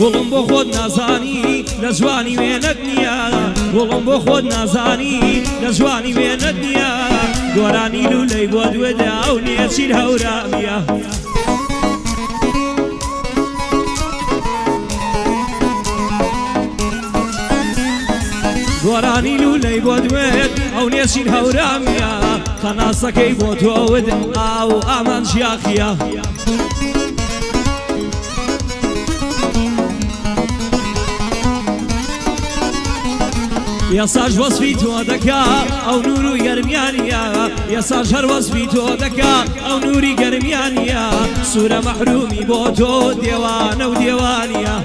گوڵم بۆ خۆت نازانی لە جوانی وێنەت نییە گوڵم بۆ خۆت نازانی لە جوانی وێنەت نییە گۆرانی لولەی بۆ دوێدا ئەو نییە چیر هەورامیە گۆرانی لولەی بۆ دوێت ئەو نێچین هەورامیە قەناسەکەی بۆ تۆوت ئاو ئامان ژیاخیە یاساش وەسفی تۆ دەکا ئەو نور و گەرمیانیە یاساش هەر وەسفی تۆ دەکا ئەو نوری گەرمیانیە سوورە مەحرومی بۆ تۆ دێوانە و دێوانیە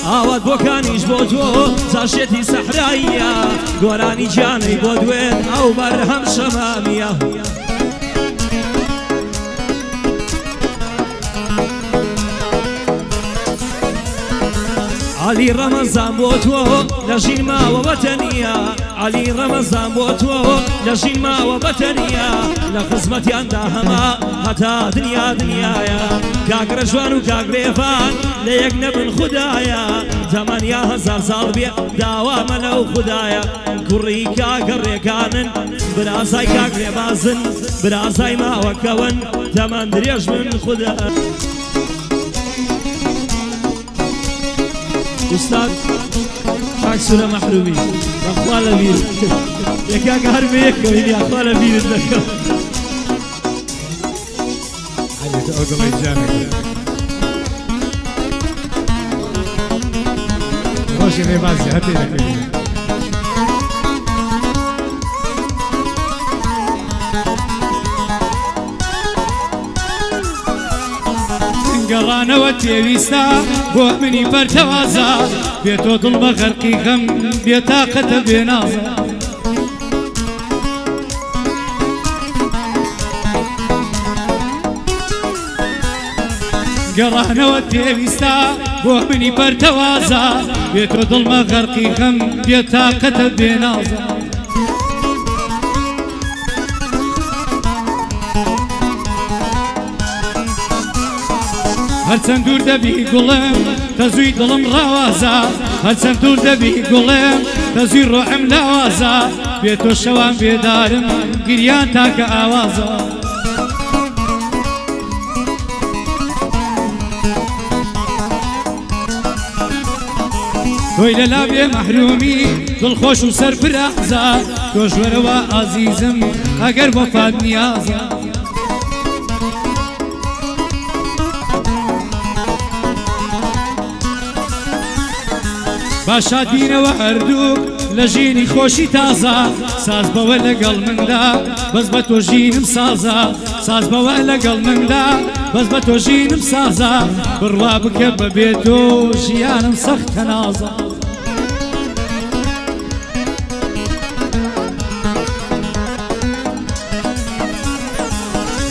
ئاوات بۆکانیش بۆ تۆ چاشێتی سەحراییە گۆرانی گیانەی بۆ دوێت ئەو بەرهەم شەمامیە علی ڕەمەزان بۆ تۆ لە ژین ماوە بەتەنیە علی ڕەمەزان بۆ تۆ لە ژین ماوە بەتەنیە لە خزمەتیاندا هەما هەتا دنیا دنیایە کاگرە جوان و کاگرێفان لە یەک نەبن خودایە تەمەنیا هەزار ساڵ بێ داوامە لەو خودایە کوڕی کاگەڕێکانن برازای کاگرێبازن برازای ماوەکەون تەمەن درێژ من خودە استاد حق سورة محرومي أخوال بير يكاك هربي يكويني أخوال بير الذكر علي تأقم الجامعة روشي غيبازي هاتي لك گەڕانەوە تێویستە بۆ منی بەرتەوازە بێتۆ دڵ بە غەرقی غەم بێتاقەتە بێنازە گەڕانەوە تێویستە بۆ منی بەرتەوازە بێتۆ دڵ بە غەرقی غەم بێتاقەتە بێنازە هەرچەند دوور دەبی گوڵم تەزووی دڵم ڕاوازە هەرچەند دوور دەبی گوڵم تەزووی ڕۆحم لاوازە بێتۆ شەوان بێدارم گریان تاکە ئاوازە تۆی لەلا بێ مەحرومی دڵخۆش و سەرفرازە تۆ ژوەرەوە ئازیزم ئەگەر وەفات نیازە باشات بینەوە هەردووک لە ژینی خۆشی تازە ساز بەوە لەگەڵ مندا بەس بە تۆ ژینم سازە ساز بەوە لەگەڵ مندا بەس بە تۆ ژینم سازە بڕوا بکە بەبێ تۆ ژیانم سەختە نازە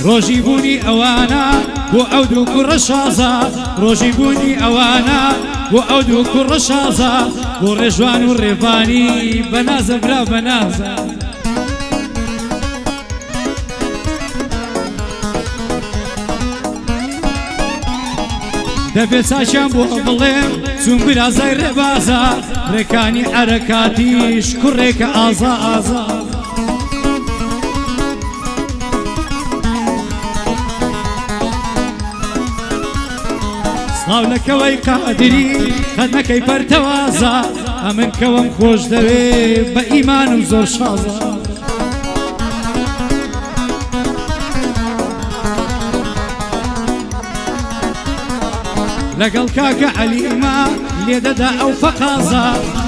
ڕۆژی بوونی ئەوانە بۆ ئەو دوو کوڕە شازە ڕۆژی بوونی ئەوانە بۆ ئەو دوو کوڕە شازە بۆ ڕێژوان و ڕێبانی بەنازە برا بەنازە دەبێت چاچیان بۆ بڵێم چون برازای ڕێبازە ڕێکانی حەرەکاتیش کوڕێکە ئازا ئازا سڵاو لەکەوەی قادری خەدمەکەی بەرتەوازە ئەمن کەوەم خۆش دەوێ بە ئیمانم زۆر شازە لەگەڵ کاکە عەلیما لێدەدا ئەو فەقازە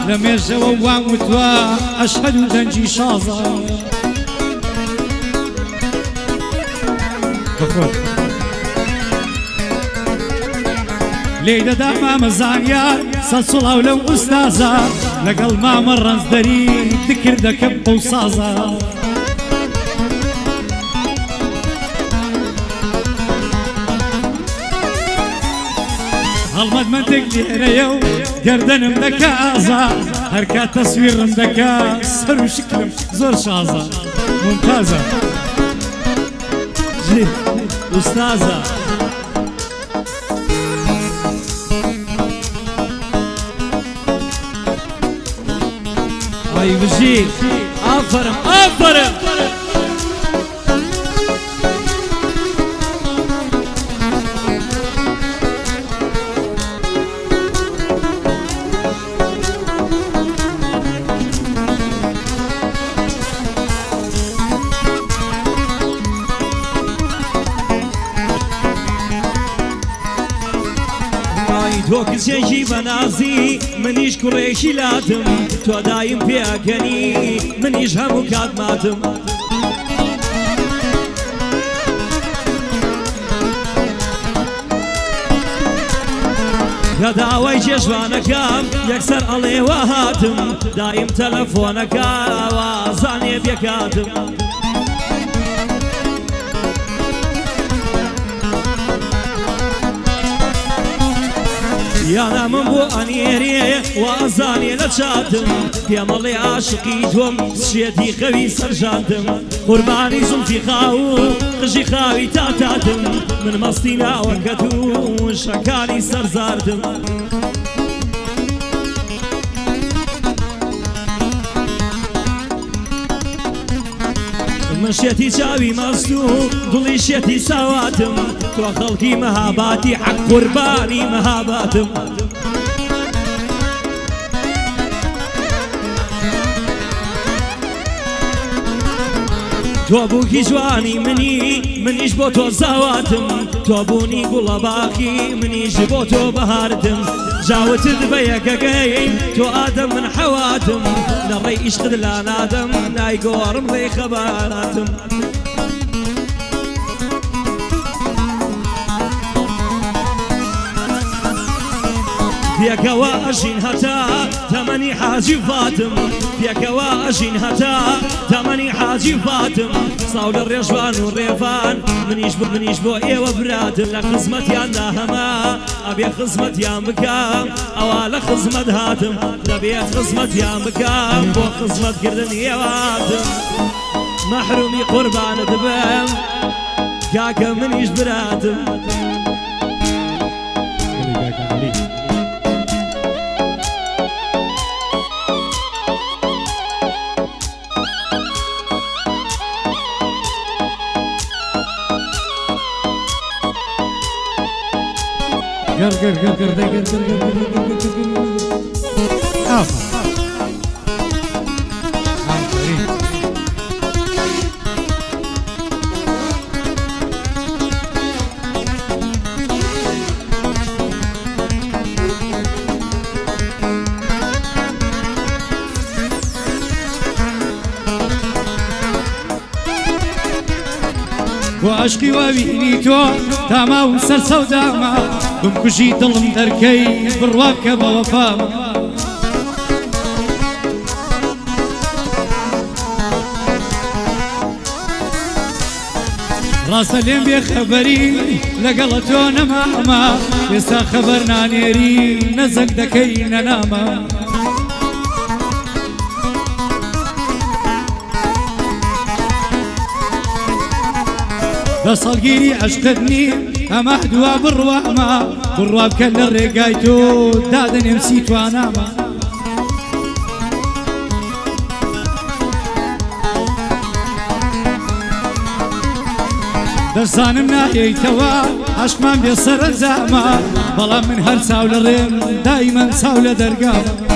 لە مێژەوە وام وتوە ئەشهەد و دەنجی شازە لێدەدا مامە زانیار سەد سڵاو لەو ئوستازە لەگەڵ مامە ڕەنزدەری دکردەکەم بەو سازە هەڵمەت منتێک لێرەیە و گەردەنم دەکا ئازا هەر کات تەسویرم دەکا سەر و شکلم زۆر شازە ممتازە ئوستازە ئای بژی ئافەرم ئافەرم تۆ کچێکی بەنازی منیش کوڕێکی لاتم تۆ دایم پێکەنی منیش هەموو کات ماتم کە داوای جێژوانەکەم یەکسەر ئەڵێوە هاتم دایم تەلەفۆنەکە ئاوازانێ بێکاتم یانا من بۆ ئەنێرێ وازانێ لە چاتم پێمەڵێ عاشقی تۆم شێتی خەوی سەرژاندم قوربانی زولفی خاو و قژی خاوی تاتاتم من مەستی ناوەکەت و شەکانی سەرزاردم من شێتی چاوی مەست و دڵی شێتی ساواتم تۆ خەڵکی مەهاباتی حەق قوربانی مەهاباتم تۆ بووکی جوانی منیش بۆ تۆ زاواتم تۆ بوونی گوڵە باقی منیش بۆ تۆ بەهاردم جاوتت بە یەکەگەی تۆ ئادەم من حەواتم لەڕێی ئیشقت لا نادەم نایگۆڕم ڕێی خەباراتم پێکەوە ئەژین هەتا تەمەنی حاجی فاتم پێکەوە ئەژین هەتا تەمەنی حاجی فاتم ساو لە ڕێژوان و ڕێوان منیش بۆ ئێوە براتم لە خزمەتیاندا هەما ئەبێ خزمەتیان بکەم ئەوە لە خزمەت هاتم دەبێت خزمەتیان بکەم بۆ خزمەتکردن ئێواتم مەحرومی قوربانت بم کاکە منیش براتم وعشقی وابینی تۆ تاما و سەر سەوداما بمکوژی دڵم دەرکەی بڕوا بکە بە وەفام ڕاستە لێم بێخەبەری لەگەڵە تۆ نەماما ئێستا خەبەر نانێری نەزەک دەکەی نەنامە بە سەڵگیری عەشقت نیم ئەمە دوا بڕوامە بڕوا بکە لە ڕێگای تۆ دادەنێم سیتوانامە دەزانم نایەیتەوە عەشقمان بێ سەرنجامە بەڵام من هەر چاو لە ڕێم دایمەن چاو لە دەرگامە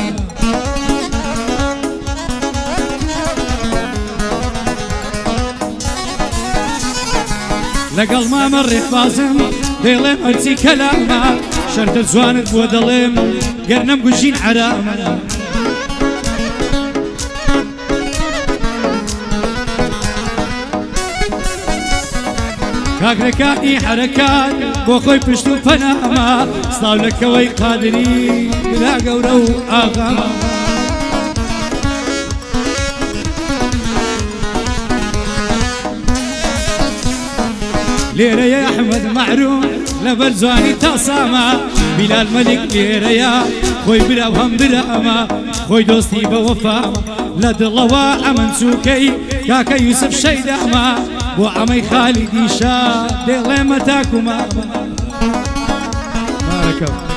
لەگەڵ مامە ڕێبازم دێڵێم هەرچی کەلامە شەرتە جوانت بۆ دەڵێم گەر نەمگوژین عەرامە کاکرەکانی حەرەکات بۆ خۆی پشت و پەنامە سڵاو لەکەوەی قادری لا گەورە و ئاغامە لێرەیە ئەحمەد مەعروف لەبەر جوانی تاسامە بیلال مەلیک لێرەیە خۆی برا و هەم برامە خۆی دۆستی بە وەفامە لە دڵەوە ئەمن چووکەی کاکە یوسف شەیدامە بۆ ئەمەی خالیدی شا دێڵێمە تاکومە بارەکەم